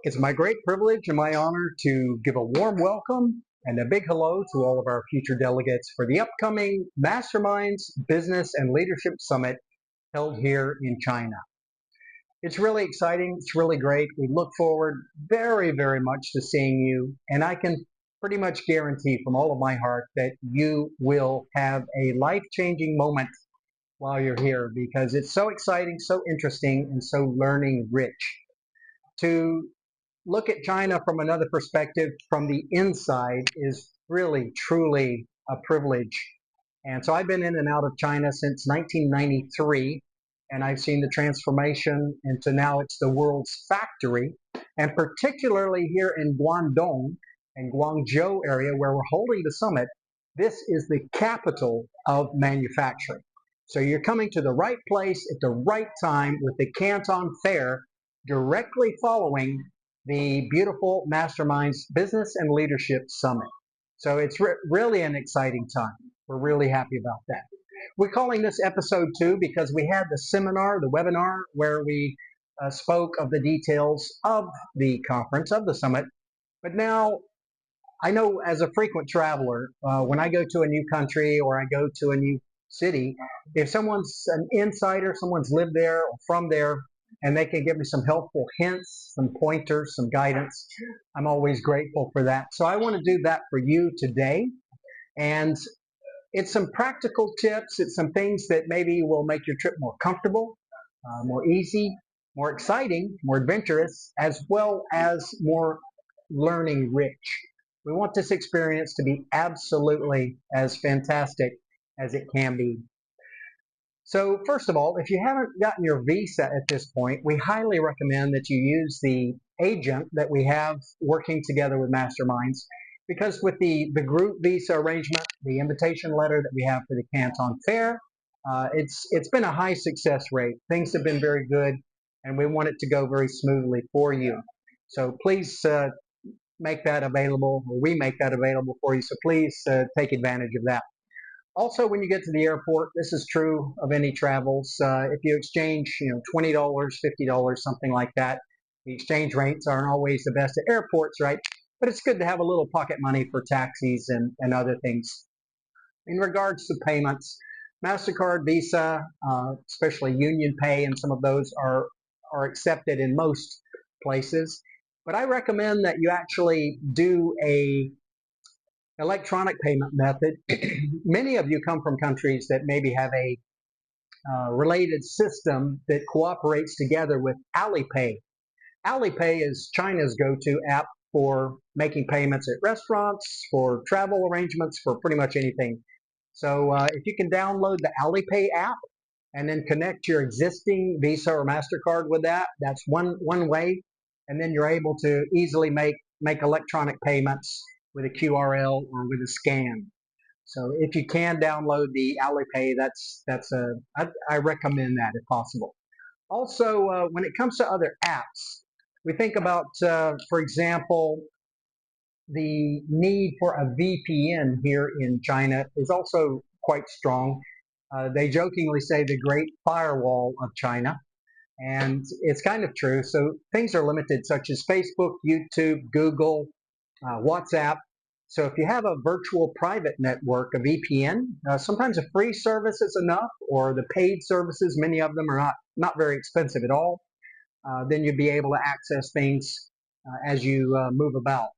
It's my great privilege and my honor to give a warm welcome and a big hello to all of our future delegates for the upcoming Masterminds Business and Leadership Summit held here in China. It's really exciting. It's really great. We look forward very, very much to seeing you, and I can pretty much guarantee from all of my heart that you will have a life-changing moment while you're here because it's so exciting, so interesting, and so learning rich. To look at China from another perspective, from the inside, is really, truly a privilege. And so I've been in and out of China since 1993, and I've seen the transformation into now it's the world's factory, and particularly here in Guangdong and Guangzhou area where we're holding the summit, this is the capital of manufacturing. So you're coming to the right place at the right time with the Canton Fair directly following the beautiful Masterminds Business and Leadership Summit. So it's really an exciting time. We're really happy about that. We're calling this episode 2 because we had the seminar, the webinar, where we spoke of the details of the conference, of the summit. But now, I know as a frequent traveler, when I go to a new country or I go to a new city, if someone's an insider, someone's lived there or from there, and they can give me some helpful hints, some pointers, some guidance, I'm always grateful for that. So I want to do that for you today. And it's some practical tips. It's some things that maybe will make your trip more comfortable, more easy, more exciting, more adventurous, as well as more learning rich. We want this experience to be absolutely as fantastic as it can be. So first of all, if you haven't gotten your visa at this point, we highly recommend that you use the agent that we have working together with Masterminds, because with the group visa arrangement, the invitation letter that we have for the Canton Fair, it's been a high success rate. Things have been very good, and we want it to go very smoothly for you. So please make that available, or we make that available for you. So please take advantage of that. Also, when you get to the airport, this is true of any travels. If you exchange, $20, $50, something like that, the exchange rates aren't always the best at airports, right? But it's good to have a little pocket money for taxis and other things. In regards to payments, MasterCard, Visa, especially Union Pay, and some of those are accepted in most places. But I recommend that you actually do a electronic payment method. Many of you come from countries that maybe have a related system that cooperates together with Alipay. Alipay is China's go-to app for making payments at restaurants, for travel arrangements, for pretty much anything. So if you can download the Alipay app and then connect your existing Visa or MasterCard with that, that's one way. And then you're able to easily make electronic payments with a QRL or with a scan. So if you can download the Alipay, I recommend that if possible. Also, when it comes to other apps, we think about, for example, the need for a VPN here in China is also quite strong. They jokingly say the Great Firewall of China, and it's kind of true. So things are limited, such as Facebook, YouTube, Google, WhatsApp. So if you have a virtual private network, a VPN, sometimes a free service is enough, or the paid services, many of them are not very expensive at all. Then you'd be able to access things as you move about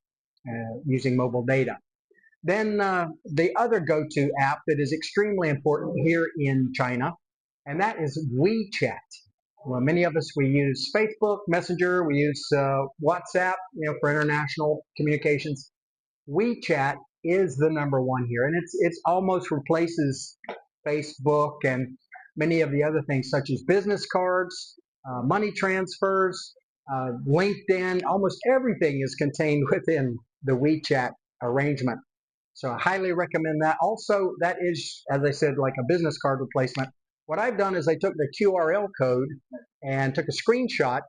using mobile data. Then the other go-to app that is extremely important here in China, and that is WeChat. Well, many of us, we use Facebook Messenger, we use WhatsApp, for international communications. WeChat is the number one here, and it's almost replaces Facebook and many of the other things, such as business cards, money transfers, LinkedIn. Almost everything is contained within the WeChat arrangement. So I highly recommend that. Also, that is, as I said, like a business card replacement. What I've done is I took the QRL code and took a screenshot,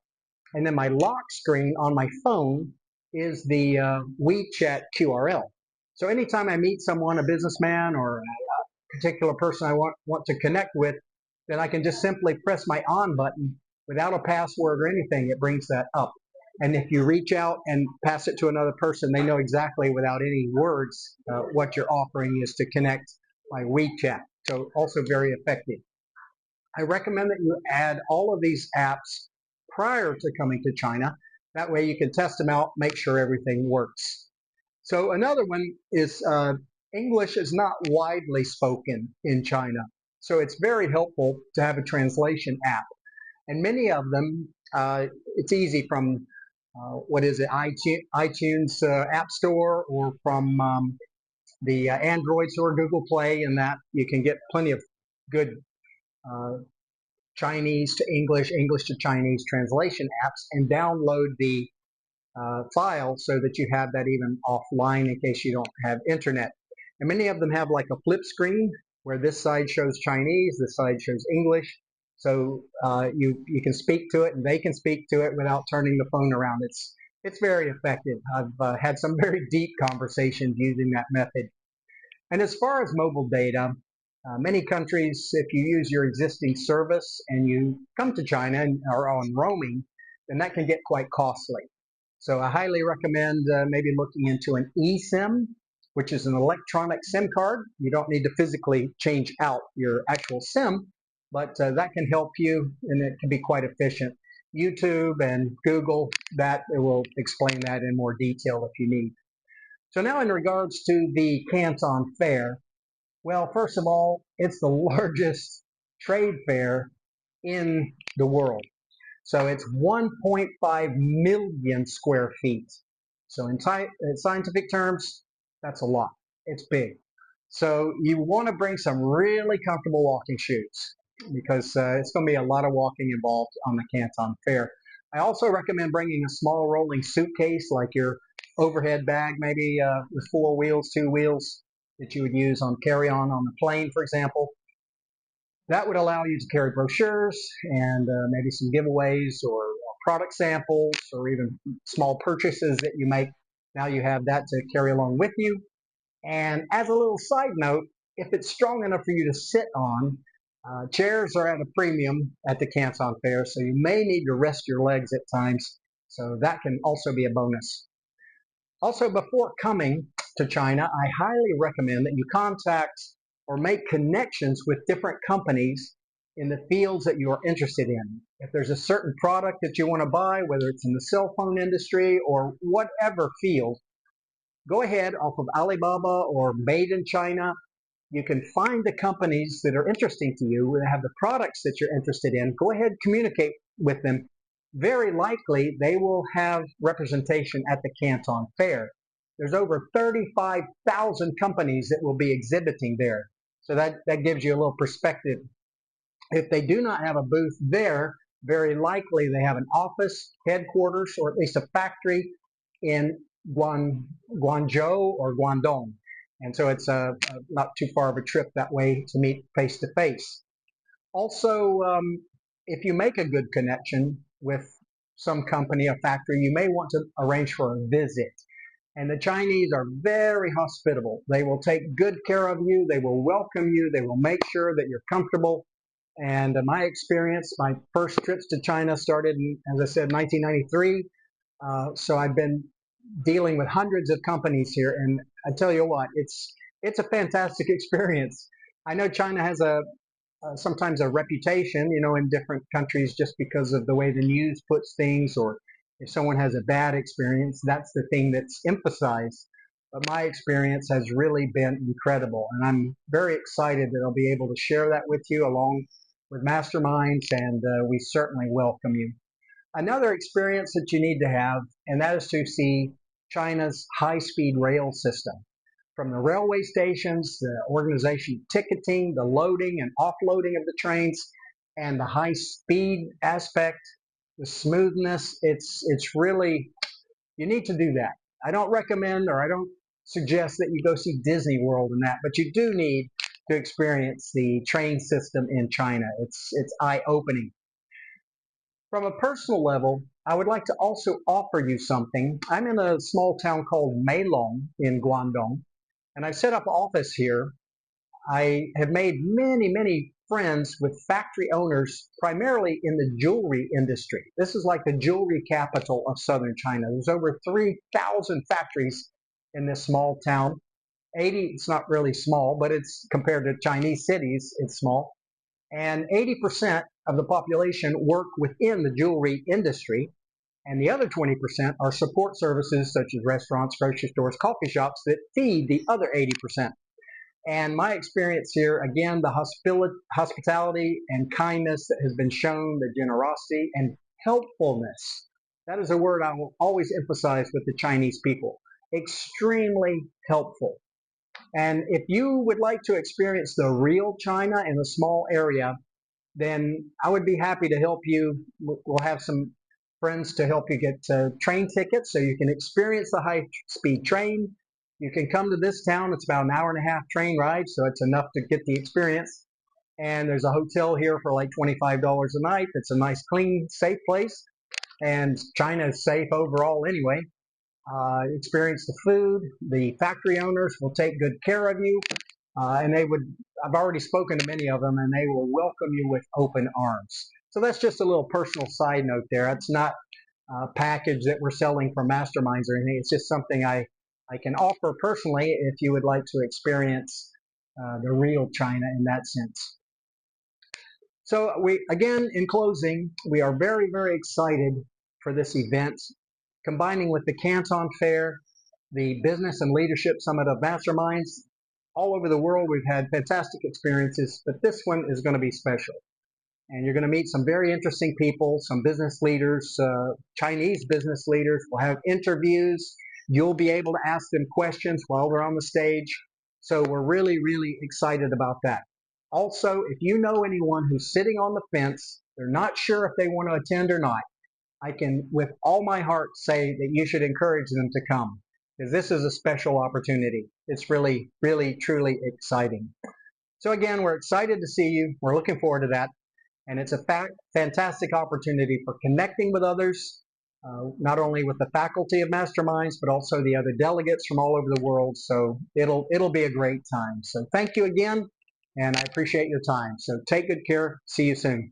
and then my lock screen on my phone is the WeChat QRL. So anytime I meet someone, a businessman or a particular person I want to connect with, then I can just simply press my on button without a password or anything. It brings that up. And if you reach out and pass it to another person, they know exactly without any words what your offering is to connect by WeChat. So also very effective. I recommend that you add all of these apps prior to coming to China. That way you can test them out, make sure everything works. So another one is English is not widely spoken in China. So it's very helpful to have a translation app. And many of them, it's easy from, what is it, iTunes App Store, or from the Android store, Google Play, and that you can get plenty of good uh, Chinese to English, English to Chinese translation apps, and download the file so that you have that even offline in case you don't have internet. And many of them have like a flip screen where this side shows Chinese, this side shows English. So you can speak to it and they can speak to it without turning the phone around. It's very effective. I've had some very deep conversations using that method. And as far as mobile data, many countries, if you use your existing service and you come to China and are on roaming, then that can get quite costly. So I highly recommend maybe looking into an eSIM, which is an electronic SIM card. You don't need to physically change out your actual SIM, but that can help you, and it can be quite efficient. YouTube and Google, that it will explain that in more detail if you need. So now in regards to the Canton Fair, well, first of all, it's the largest trade fair in the world. So it's 1.5 million square feet. So in scientific terms, that's a lot. It's big. So you want to bring some really comfortable walking shoes because it's going to be a lot of walking involved on the Canton Fair. I also recommend bringing a small rolling suitcase like your overhead bag, maybe with 4 wheels, 2 wheels that you would use on carry-on on the plane, for example. That would allow you to carry brochures and maybe some giveaways or product samples or even small purchases that you make. Now you have that to carry along with you. And as a little side note, if it's strong enough for you to sit on, chairs are at a premium at the Canton Fair, so you may need to rest your legs at times. So that can also be a bonus. Also, before coming to China, I highly recommend that you contact or make connections with different companies in the fields that you are interested in. If there's a certain product that you want to buy, whether it's in the cell phone industry or whatever field, go ahead off of Alibaba or Made in China. You can find the companies that are interesting to you, that have the products that you're interested in. Go ahead, communicate with them. Very likely, they will have representation at the Canton Fair. There's over 35,000 companies that will be exhibiting there. So that gives you a little perspective. If they do not have a booth there, very likely they have an office, headquarters, or at least a factory in Guangzhou or Guangdong. And so it's not too far of a trip that way to meet face to face. Also, if you make a good connection with some company, a factory, you may want to arrange for a visit. And the Chinese are very hospitable. They will take good care of you. They will welcome you. They will make sure that you're comfortable. And my experience, my first trips to China started in, as I said, 1993. So I've been dealing with hundreds of companies here, and I tell you what, it's a fantastic experience. I know China has a sometimes a reputation, in different countries just because of the way the news puts things, or if someone has a bad experience, that's the thing that's emphasized. But my experience has really been incredible, and I'm very excited that I'll be able to share that with you along with Masterminds, and we certainly welcome you. Another experience that you need to have, and that is to see China's high-speed rail system. From the railway stations, the organization ticketing, the loading and offloading of the trains, and the high-speed aspect, the smoothness, it's really, you need to do that. I don't recommend, or I don't suggest that you go see Disney World and that, but you do need to experience the train system in China. It's eye-opening. From a personal level, I would like to also offer you something. I'm in a small town called Meilong in Guangdong, and I've set up an office here. I have made many, many friends with factory owners primarily in the jewelry industry. This is like the jewelry capital of southern China. There's over 3,000 factories in this small town. 80, it's not really small, but it's compared to Chinese cities, it's small. And 80% of the population work within the jewelry industry. And the other 20% are support services such as restaurants, grocery stores, coffee shops that feed the other 80%. And my experience here, again, the hospitality and kindness that has been shown, the generosity and helpfulness. That is a word I will always emphasize with the Chinese people. Extremely helpful. And if you would like to experience the real China in a small area, then I would be happy to help you. We'll have some friends to help you get train tickets so you can experience the high-speed train. You can come to this town. It's about an hour and a half train ride, so it's enough to get the experience. And there's a hotel here for like $25 a night. It's a nice, clean, safe place. And China is safe overall anyway. Experience the food. The factory owners will take good care of you. And I've already spoken to many of them, and they will welcome you with open arms. So that's just a little personal side note there. It's not a package that we're selling for masterminds or anything. It's just something I can offer personally if you would like to experience the real China in that sense. So again, in closing, we are very, very excited for this event, combining with the Canton Fair, the Business and Leadership Summit of Masterminds. All over the world, we've had fantastic experiences, but this one is going to be special. And you're going to meet some very interesting people, some business leaders, Chinese business leaders. We'll have interviews. You'll be able to ask them questions while they're on the stage. So we're really, really excited about that. Also, if you know anyone who's sitting on the fence, they're not sure if they want to attend or not, I can, with all my heart, say that you should encourage them to come, because this is a special opportunity. It's really, really, truly exciting. So again, we're excited to see you. We're looking forward to that. And it's a fantastic opportunity for connecting with others, not only with the faculty of Masterminds, but also the other delegates from all over the world. So it'll be a great time. So thank you again, and I appreciate your time. So take good care. See you soon.